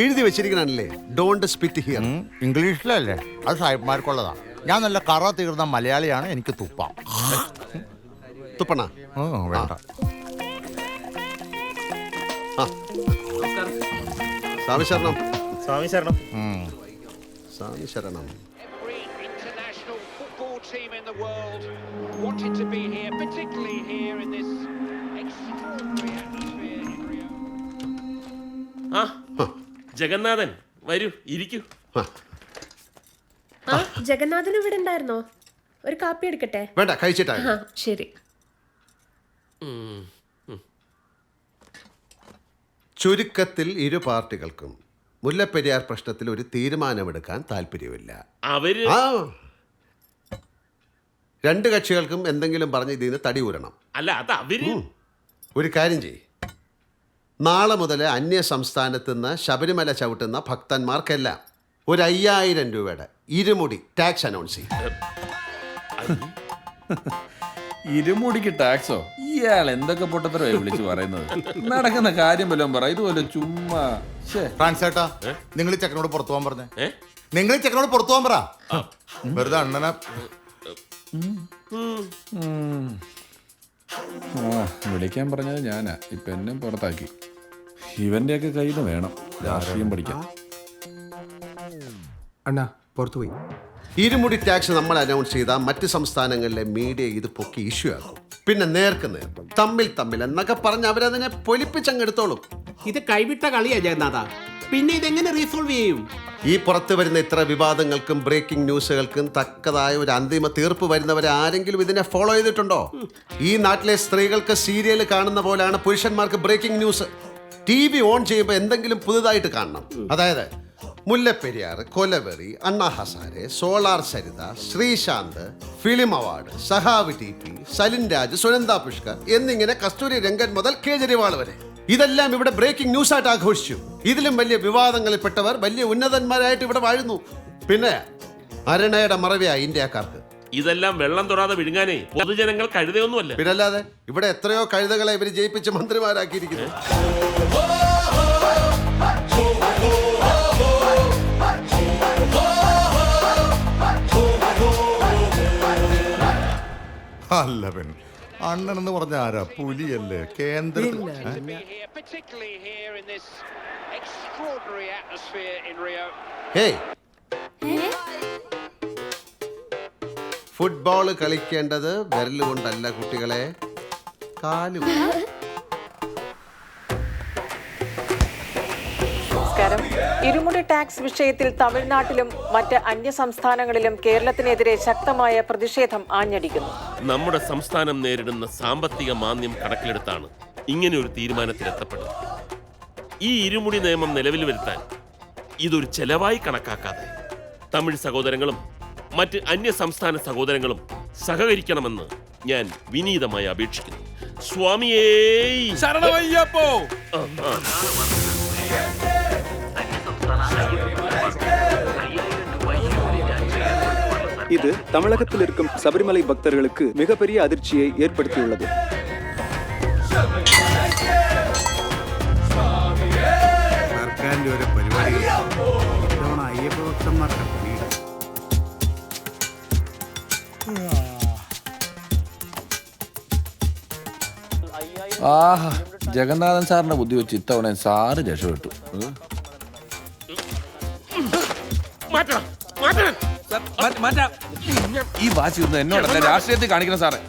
എഴുതി വെച്ചിരിക്കണല്ലേ, don't spit here. ഇംഗ്ലീഷിലല്ലേ? അത് സാഹിബ്മാർക്കുള്ളതാ. ഞാൻ നല്ല കറ തീർന്ന മലയാളിയാണ്, എനിക്ക് തുപ്പാം. തുപ്പണ വേണ്ട. സ്വാമി ശരണം. സ്വാമി ശരണം. സ്വാമി ശരണം. Every international football team in the world wanted to be here, particularly here in this extraordinary atmosphere in Rio. Jagannathan വരൂ, ഇരിക്കൂ. ജഗന്നാഥൻ ഇവിടെ ഉണ്ടായിരുന്നോ? ഒരു കാപ്പി എടുക്കട്ടെ? വേണ്ട, കഴിച്ചിട്ടാ. ശരി. ചുരുക്കത്തിൽ ഇരു പാർട്ടികൾക്കും മുല്ലപ്പെരിയാർ പ്രശ്നത്തിൽ ഒരു തീരുമാനമെടുക്കാൻ താല്പര്യമില്ല. അവര് രണ്ട് കക്ഷികൾക്കും എന്തെങ്കിലും പറഞ്ഞ് ഇതിന് തടി ഊരണം. അല്ല, അത് അവര്. ഒരു കാര്യം ചെയ്യ്, നാളെ മുതൽ അന്യ സംസ്ഥാനത്ത് നിന്ന് ശബരിമല ചവിട്ടുന്ന ഭക്തന്മാർക്കെല്ലാം ഒരു 5000 രൂപയുടെ ഇരുമുടി ടാക്സ് അനൗൺസ് ചെയ്യും. ഇരുമുടിക്ക് ടാക്സോ? ഇയാൾ എന്തൊക്കെ പൊട്ടത്തരമായി വിളിച്ചു പറയുന്നത്? നടക്കുന്ന കാര്യം വല്ലതും പറ, ഇതുപോലെ ചുമ്മാ. ഫ്രാൻസേട്ടാ, നിങ്ങൾ ചെക്കനോട് പുറത്തു പോകാൻ പറഞ്ഞേ. നിങ്ങൾ ചെക്കനോട് പുറത്തു പോകാൻ പറ. വെറുതെ അണ്ണനെ വിളിക്കാൻ പറഞ്ഞത് ഞാനാ, ഇപ്പൊ എന്നെ പുറത്താക്കി. ഇവന്റെയൊക്കെ കയ്യിൽ നിന്ന് വേണം രാഷ്ട്രീയം പഠിക്കാൻ. അണ്ണാ പുറത്തു പോയി. ഇരുമുടി ടാക്സ് നമ്മൾ അനൗൺസ് ചെയ്താൽ മറ്റ് സംസ്ഥാനങ്ങളിലെ മീഡിയ ഇത് പൊക്കി ഇഷ്യൂ ആക്കും. പിന്നെ നേർക്ക് നേർ തമ്മിൽ എന്നൊക്കെ പറഞ്ഞ് അവരതിനെ പൊലിപ്പിച്ചങ്ങെടുത്തോളും. ഇത് കൈവിട്ട കളിയാ ജഗന്നാഥ. പിന്നെ ഇതെങ്ങനെ റീസോൾവ് ചെയ്യും? ഈ പുറത്തു വരുന്ന ഇത്ര വിവാദങ്ങൾക്കും ബ്രേക്കിംഗ് ന്യൂസുകൾക്കും തക്കതായ ഒരു അന്തിമ തീർപ്പ് വരുന്നവരെ ആരെങ്കിലും ഇതിനെ ഫോളോ ചെയ്തിട്ടുണ്ടോ? ഈ നാട്ടിലെ സ്ത്രീകൾക്ക് സീരിയൽ കാണുന്ന പോലെയാണ് പുരുഷന്മാർക്ക് ബ്രേക്കിംഗ് ന്യൂസ്. TV ഓൺ ചെയ്യുമ്പോൾ എന്തെങ്കിലും പുതുതായിട്ട് കാണണം. അതായത് Mullaperiyar, Kolaveri, Anna Hazare, solar Saritha, Sreesanth, film award, സഹാവ് TP, സലിൻ രാജ്, സുനന്ദ പുഷ്കർ എന്നിങ്ങനെ കസ്തൂരി രംഗൻ മുതൽ കേജ്രിവാൾ വരെ ഇതെല്ലാം ഇവിടെ ബ്രേക്കിംഗ് ന്യൂസായിട്ട് ആഘോഷിച്ചു. ഇതിലും വലിയ വിവാദങ്ങളിൽപ്പെട്ടവർ വലിയ ഉന്നതന്മാരായിട്ട് ഇവിടെ വാഴുന്നു. പിന്നെ അരുണയുടെ മറവിയായി ഇന്ത്യക്കാർക്ക്. ഇതെല്ലാം വെള്ളം തൊടാതെ വിഴുങ്ങാനേ പൊതുജനങ്ങൾ കഴുതയൊന്നുമല്ല. പിന്നല്ലാതെ ഇവിടെ എത്രയോ കഴുതകളെ ഇവർ ജയിപ്പിച്ച് മന്ത്രിമാരാക്കിയിരിക്കുന്നു. അല്ലവൻ അണ്ണൻ എന്ന് പറഞ്ഞ ആരാ? പുലിയല്ലേ? കേന്ദ്രത്തിൽ To be here, particularly here in this extraordinary atmosphere in Rio. Hey, football കളിക്കേണ്ടത് വിരലുകൊണ്ടല്ല കുട്ടികളെ, കാലുകൊണ്ട്. നമസ്കാരം. ഇരുമുടി ടാക്സ് വിഷയത്തിൽ തമിഴ്നാട്ടിലും മറ്റ് അന്യ സംസ്ഥാനങ്ങളിലും കേരളത്തിനെതിരെ ശക്തമായ പ്രതിഷേധം ആഞ്ഞടിക്കുന്നു. നമ്മുടെ സംസ്ഥാനം നേരിടുന്ന സാമ്പത്തിക മാന്ദ്യം കണക്കിലെടുത്താണ് ഇങ്ങനെ ഒരു തീരുമാനത്തിലെത്തപ്പെട്ടത്. ഈ ഇരുമുടി നിയമം നിലവിൽ വരുത്താൻ ഇതൊരു ചെലവായി കണക്കാക്കാതെ തമിഴ് സഹോദരങ്ങളും മറ്റ് അന്യ സംസ്ഥാന സഹോദരങ്ങളും സഹകരിക്കണമെന്ന് ഞാൻ വിനീതമായി അപേക്ഷിക്കുന്നു. സ്വാമിയേ ശരണമയ്യപ്പോ. இது தமிழகத்தில் இருக்கும் சபரிமலை பக்தர்களுக்கு மிகப்பெரிய அதிர்ச்சியை ஏற்படுத்தியுள்ளது. സർക്കാരിന്റെ ഓരോ പരിപാടികൾ ഇത്തവണ അയ്യപ്പ ഭക്തന്മാർക്ക് ആഹാ, ജഗന്നാഥൻ സാറിന്റെ ബുദ്ധി വെച്ച് ഇത്തവണ സാറ് രക്ഷപ്പെട്ടു. മാറ്റാം. ഈ വാശി ഒന്നും എന്നോടല്ല, രാഷ്ട്രീയത്തിൽ കാണിക്കണം സാറേ.